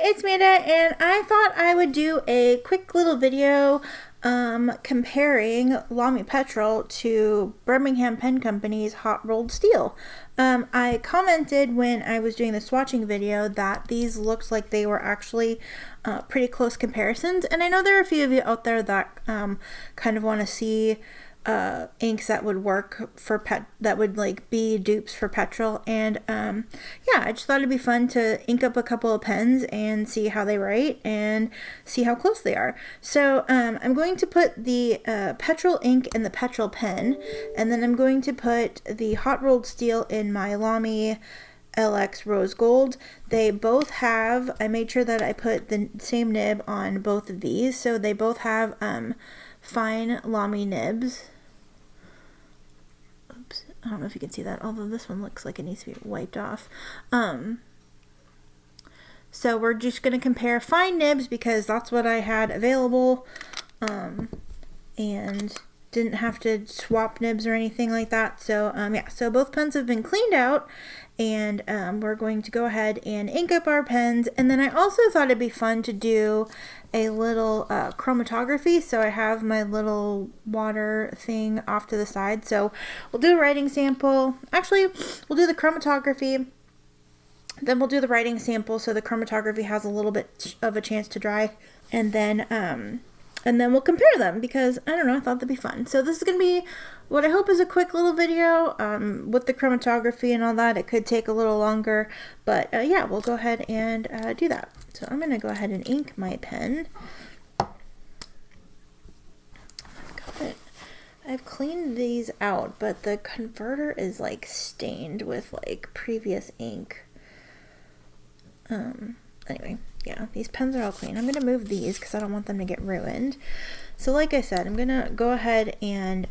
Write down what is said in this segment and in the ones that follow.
it's Amanda, and I thought I would do a quick little video comparing Lamy Petrol to Birmingham Pen Company's hot rolled steel. I commented when I was doing the swatching video that these looked like they were actually pretty close comparisons, and I know there are a few of you out there that kind of want to see inks that would work for that would like be dupes for Petrol, and yeah, I just thought it'd be fun to ink up a couple of pens and see how they write and see how close they are. So I'm going to put the Petrol ink in the Petrol pen, and then I'm going to put the hot rolled steel in my Lamy LX Rose Gold. They both have, I made sure that I put the same nib on both of these, so they both have fine Lamy nibs. Oops, I don't know if you can see that, although this one looks like it needs to be wiped off. So we're just going to compare fine nibs because that's what I had available, and didn't have to swap nibs or anything like that. So yeah, so both pens have been cleaned out, and we're going to go ahead and ink up our pens. And then I also thought it'd be fun to do a little chromatography, so I have my little water thing off to the side. So we'll do a writing sample. Actually, we'll do the chromatography, then we'll do the writing sample so the chromatography has a little bit of a chance to dry, and then we'll compare them because, I don't know, I thought that'd be fun. So this is going to be what I hope is a quick little video with the chromatography and all that. It could take a little longer, but yeah, we'll go ahead and do that. So I'm going to go ahead and ink my pen. I've cleaned these out, but the converter is like stained with like previous ink. Anyway, yeah, these pens are all clean. I'm going to move these because I don't want them to get ruined. So like I said, I'm going to go ahead and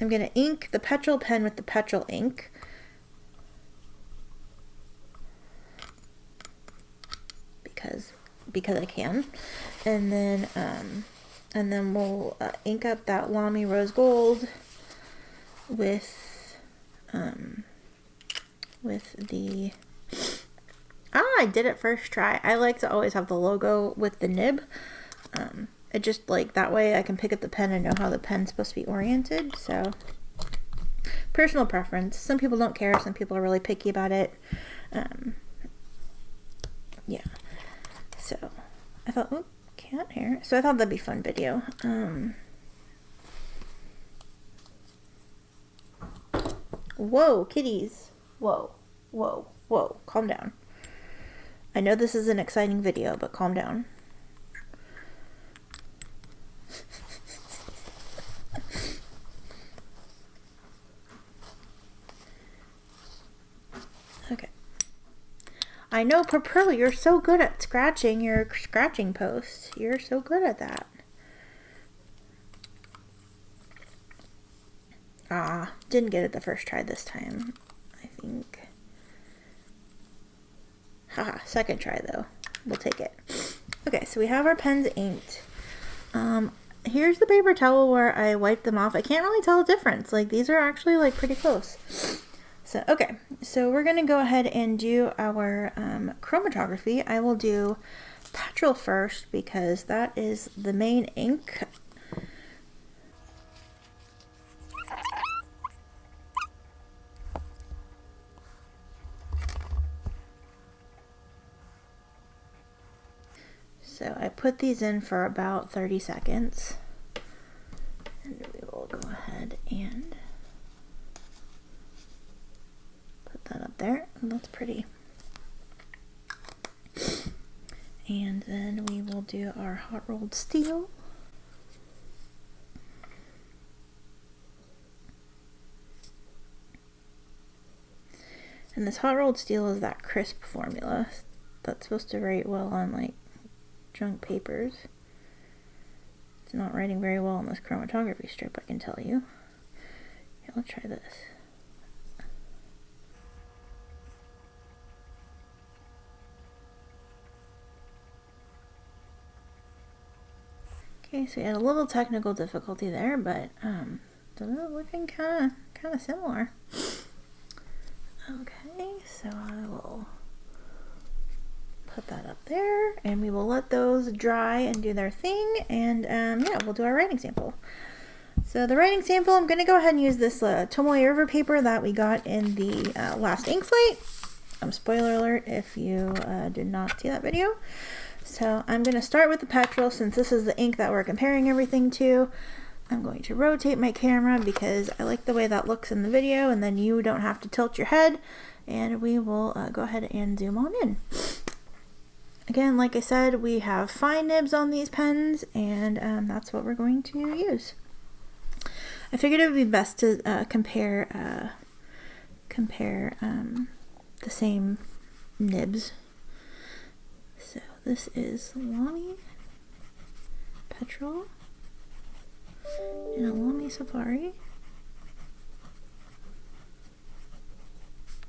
I'm going to ink the Petrol pen with the Petrol ink. Because I can. And then we'll ink up that Lamy Rose Gold with the... I did it first try. I like to always have the logo with the nib. It just like that way I can pick up the pen and know how the pen's supposed to be oriented. So personal preference. Some people don't care. Some people are really picky about it. Yeah. So I thought, oh, cat hair. So I thought that'd be a fun video. Whoa, kitties. Whoa, whoa, whoa. Calm down. I know this is an exciting video, but calm down. Okay. I know, Petrol, you're so good at scratching your scratching posts. You're so good at that. Didn't get it the first try this time, I think. Haha, second try though. We'll take it. Okay, so we have our pens inked. Here's the paper towel where I wiped them off. I can't really tell the difference. Like, these are actually like pretty close. So, okay, so we're going to go ahead and do our chromatography. I will do Petrol first because that is the main ink. So I put these in for about 30 seconds. And we will go ahead and that up there, and that's pretty. And then we will do our hot rolled steel. And this hot rolled steel is that crisp formula that's supposed to write well on like junk papers. It's not writing very well on this chromatography strip, I can tell you. Yeah, let's try this. Okay, so we had a little technical difficulty there, but they're looking kind of similar. Okay, so I will put that up there, and we will let those dry and do their thing, and yeah, we'll do our writing sample. So the writing sample, I'm going to go ahead and use this Tomoe River paper that we got in the last ink flight. Spoiler alert if you did not see that video. So I'm going to start with the Petrol since this is the ink that we're comparing everything to. I'm going to rotate my camera because I like the way that looks in the video, and then you don't have to tilt your head, and we will go ahead and zoom on in. Again, like I said, we have fine nibs on these pens, and that's what we're going to use. I figured it would be best to compare the same nibs. So this is Lamy Petrol and a Lamy Safari.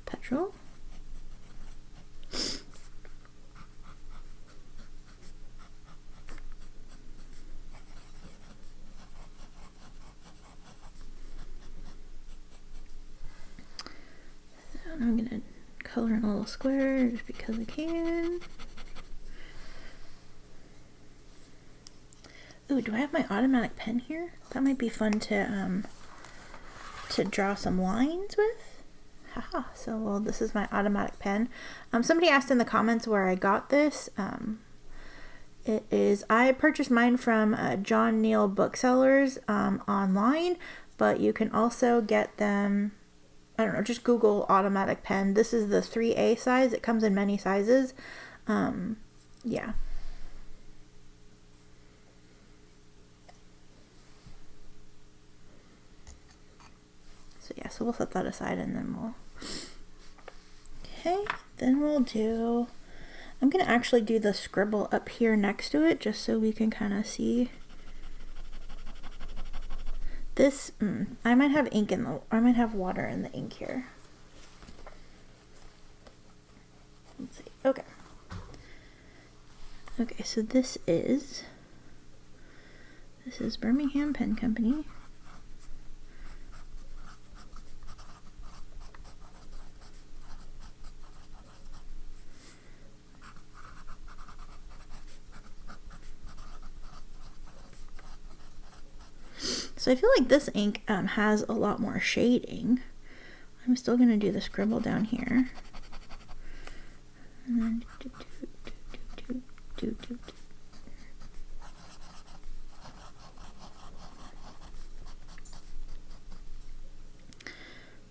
Petrol. I'm going to color in a little square just because I can. Ooh, do I have my automatic pen here? That might be fun to draw some lines with. Haha, so well, this is my automatic pen. Somebody asked in the comments where I got this. I purchased mine from John Neal Booksellers online, but you can also get them, I don't know, just Google automatic pen. This is the 3A size. It comes in many sizes. Yeah. So yeah, so we'll set that aside and then we'll, okay, then we'll do, I'm going to actually do the scribble up here next to it just so we can kind of see. This, I might have ink in the, I might have water in the ink here. Let's see. Okay. Okay, so this is Birmingham Pen Company. So I feel like this ink has a lot more shading. I'm still going to do the scribble down here. And then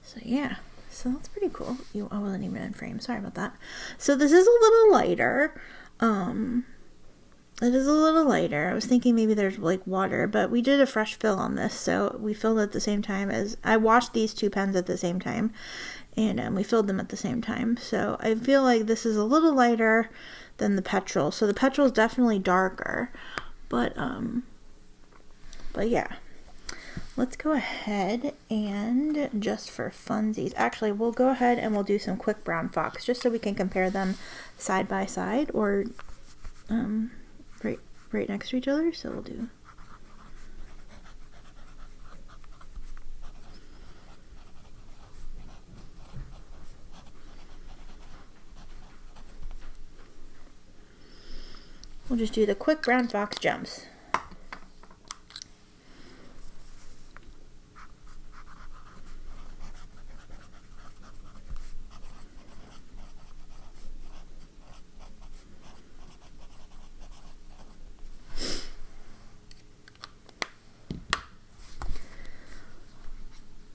So yeah, so that's pretty cool. I wasn't even in frame, sorry about that. So this is a little lighter. It is a little lighter. I was thinking maybe there's like water, but we did a fresh fill on this, so we filled at the same time as, I washed these two pens at the same time, and we filled them at the same time. So I feel like this is a little lighter than the Petrol. So the Petrol is definitely darker, but yeah. Let's go ahead and, just for funsies, actually we'll go ahead and we'll do some quick brown fox just so we can compare them side by side, or right next to each other. So we'll do, we'll just do the quick brown fox jumps.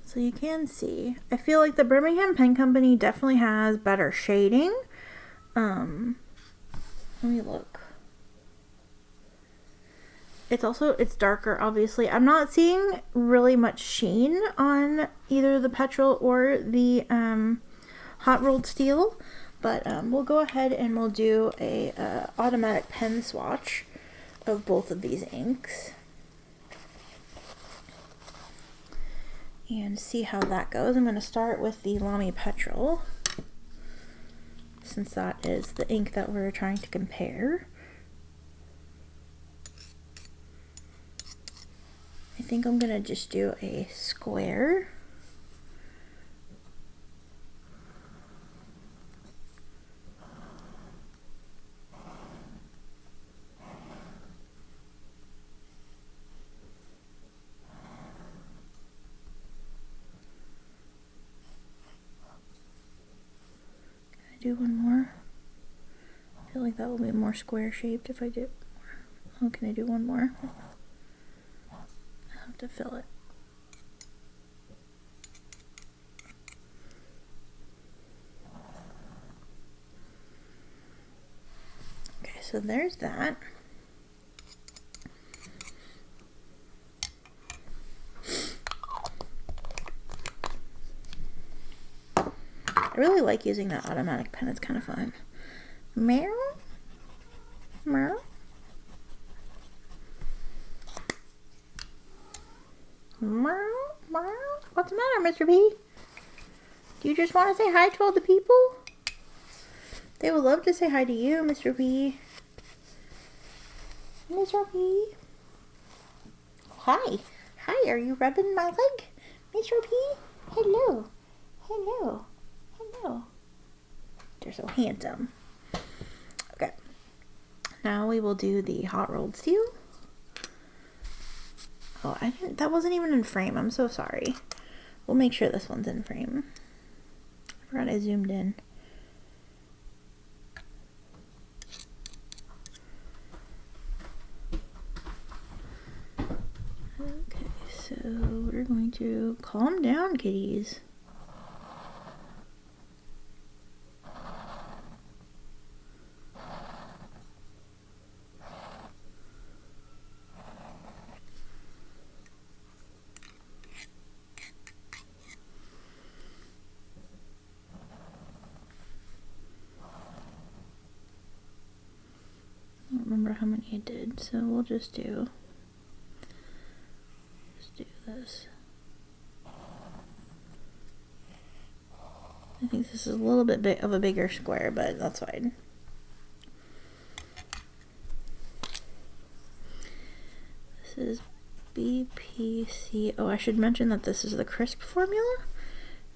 So you can see, I feel like the Birmingham Pen Company definitely has better shading. Let me look. It's darker, obviously. I'm not seeing really much sheen on either the Petrol or the hot rolled steel, but we'll go ahead and we'll do a automatic pen swatch of both of these inks and see how that goes. I'm going to start with the Lamy Petrol, since that is the ink that we're trying to compare. I think I'm going to just do a square. I do one more? I feel like that will be more square shaped if I do more. Oh, can I do one more? I have to fill it. Okay, so there's that. I really like using that automatic pen. It's kind of fun. Meow. Meow. Meow. Meow. What's the matter, Mr. P? Do you just want to say hi to all the people? They would love to say hi to you, Mr. P. Mr. P. Hi. Hi, are you rubbing my leg? Mr. P? Hello. Hello. Hello. They're so handsome. Okay. Now we will do the hot rolled steel. Oh, that wasn't even in frame. I'm so sorry. We'll make sure this one's in frame. I forgot I zoomed in. Okay, so we're going to calm down, kitties. I don't remember how many I did, so we'll just do this. I think this is a little bit of a bigger square, but that's fine. This is BPC. Oh, I should mention that this is the crisp formula.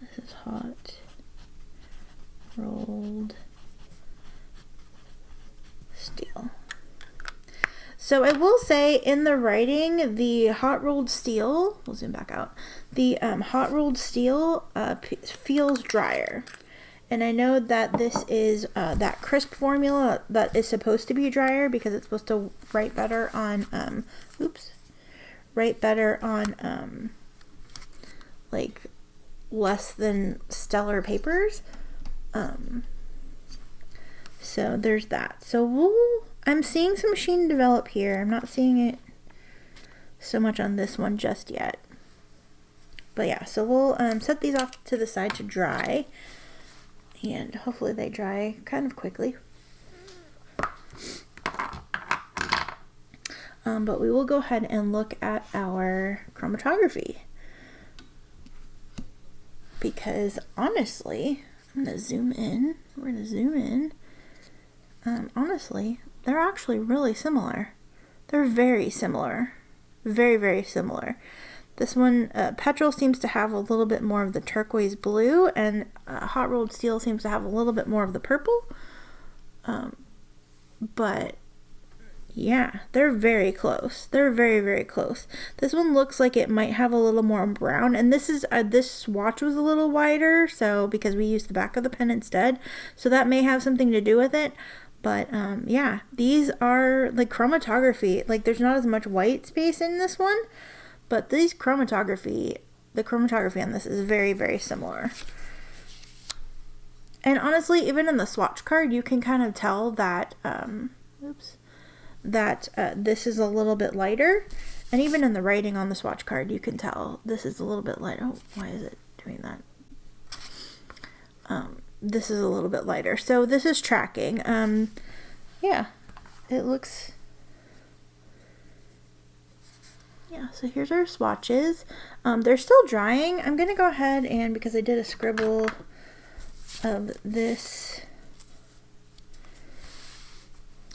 This is hot rolled steel. So I will say in the writing, the hot rolled steel, we'll zoom back out, the hot rolled steel feels drier. And I know that this is that crisp formula that is supposed to be drier because it's supposed to write better on, like less than stellar papers. So there's that. So I'm seeing some machine develop here. I'm not seeing it so much on this one just yet. But yeah, so we'll set these off to the side to dry. And hopefully they dry kind of quickly. But we will go ahead and look at our chromatography. Because honestly, I'm going to zoom in. We're going to zoom in. Honestly, they're actually really similar. They're very similar. Very, very similar. This one, Petrol seems to have a little bit more of the turquoise blue, and Hot Rolled Steel seems to have a little bit more of the purple. But yeah, they're very close. They're very, very close. This one looks like it might have a little more brown, and this is this swatch was a little wider, so because we used the back of the pen instead, so that may have something to do with it. But yeah, these are like chromatography. Like there's not as much white space in this one, but the chromatography on this is very, very similar. And honestly, even in the swatch card, you can kind of tell that this is a little bit lighter. And even in the writing on the swatch card, you can tell this is a little bit lighter. Oh, why is it doing that? This is a little bit lighter. So this is tracking. Yeah, it looks... Yeah, so here's our swatches. They're still drying. I'm going to go ahead and, because I did a scribble of this...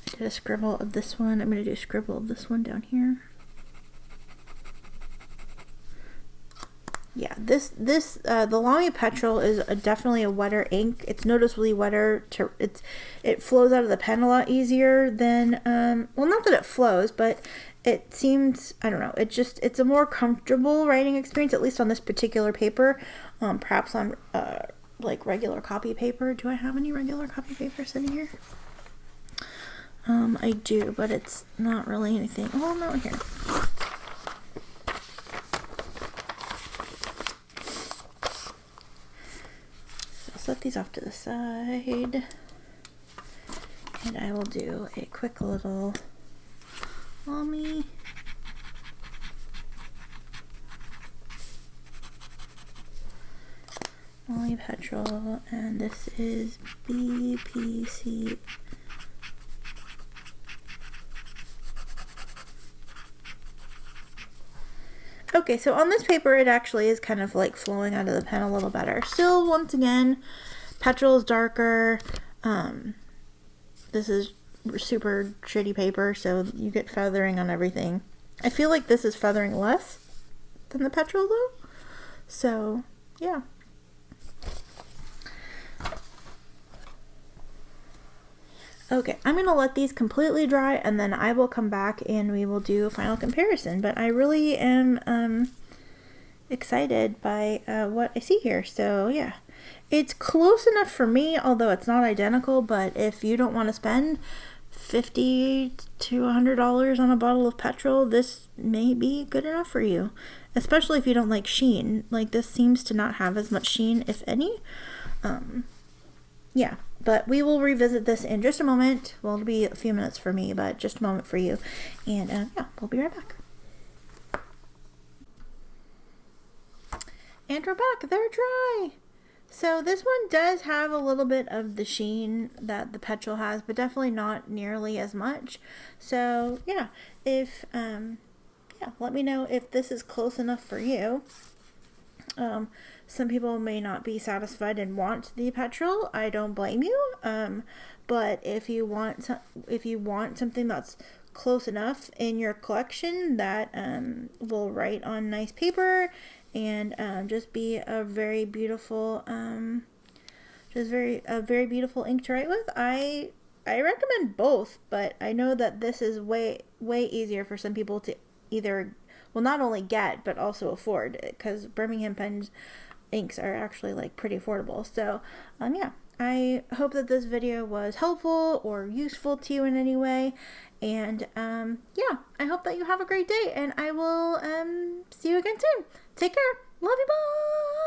I did a scribble of this one. I'm going to do a scribble of this one down here. Yeah, the Lamy Petrol is definitely a wetter ink. It's noticeably wetter. It flows out of the pen a lot easier than, well, not that it flows, but it seems, I don't know, it's a more comfortable writing experience, at least on this particular paper. Perhaps on like regular copy paper. Do I have any regular copy paper sitting here? I do, but it's not really anything. Oh, no, here. So set these off to the side, and I will do a quick little Lamy Petrol, and this is BPC. Okay, so on this paper, it actually is kind of like flowing out of the pen a little better. Still, once again, Petrol is darker. This is super shitty paper, so you get feathering on everything. I feel like this is feathering less than the Petrol, though. So, yeah. Okay, I'm going to let these completely dry, and then I will come back and we will do a final comparison. But I really am excited by what I see here. So, yeah. It's close enough for me, although it's not identical. But if you don't want to spend $50 to $100 on a bottle of Petrol, this may be good enough for you. Especially if you don't like sheen. Like, this seems to not have as much sheen, if any. Yeah. But we will revisit this in just a moment. Well, it'll be a few minutes for me, but just a moment for you. And yeah, we'll be right back. And we're back. They're dry. So this one does have a little bit of the sheen that the Petrol has, but definitely not nearly as much. So yeah, if yeah, let me know if this is close enough for you. Some people may not be satisfied and want the Petrol. I don't blame you. But if you want something that's close enough in your collection that will write on nice paper and just be a very beautiful very beautiful ink to write with, I recommend both. But I know that this is way easier for some people to either, well, not only get but also afford, because Birmingham Pens inks are actually like pretty affordable. So yeah, I hope that this video was helpful or useful to you in any way, and yeah, I hope that you have a great day, and I will see you again soon. Take care. Love you. Bye.